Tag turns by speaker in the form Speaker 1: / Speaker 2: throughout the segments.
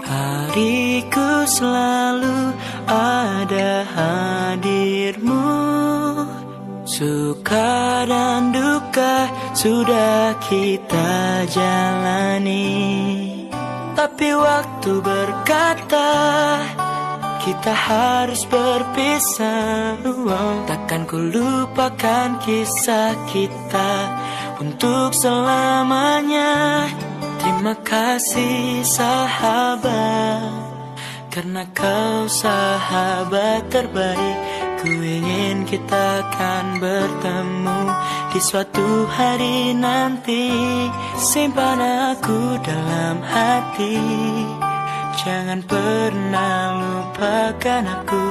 Speaker 1: Hariku selalu ada hadirmu, suka dan duka sudah kita jalani. Tapi waktu berkata kita harus berpisah. Takkan ku lupakan kisah kita untuk selamanya. Terima kasih sahabat, karena kau sahabat terbaik. Ku ingin kita akan bertemu di suatu hari nanti. Simpan aku dalam hati, jangan pernah lupakan aku.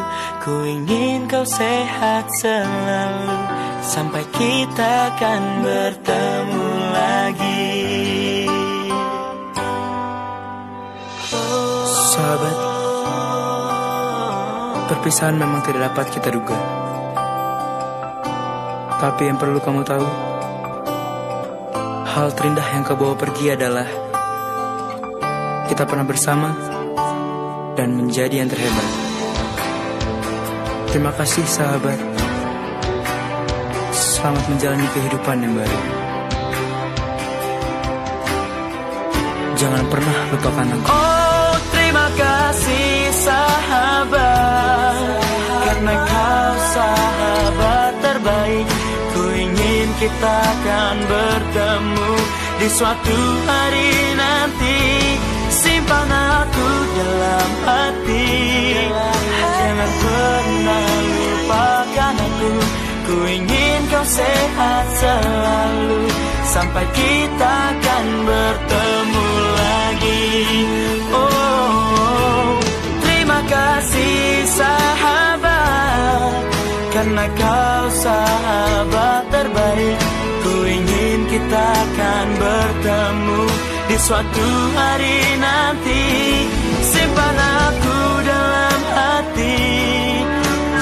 Speaker 1: Ku ingin kau sehat selalu, sampai kita akan bertemu lagi.
Speaker 2: Sahabat, perpisahan memang tidak dapat kita duga. Tapi yang perlu kamu tahu, hal terindah yang kau bawa pergi adalah kita pernah bersama dan menjadi yang terhebat. Terima kasih sahabat. Selamat menjalani kehidupan yang baru. Jangan pernah lupakan aku.
Speaker 1: Oh, terima kasih sahabat, karena kau sahabat terbaik. Ku ingin kita akan bertemu di suatu hari nanti. Simpan aku dalam hati, jangan pernah lupakan aku. Ku ingin kau sehat selalu, sampai kita akan bertemu lagi. Oh, terima kasih sahabat, karena kau sahabat terbaik. Ku ingin kita akan bertemu di suatu hari nanti. Simpan aku dalam hati,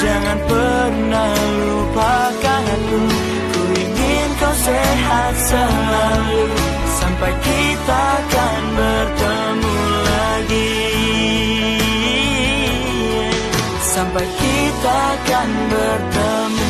Speaker 1: jangan pernah lupakan aku. Ku ingin kau sehat selalu, sampai kita akan bertemu lagi. Sampai kita akan bertemu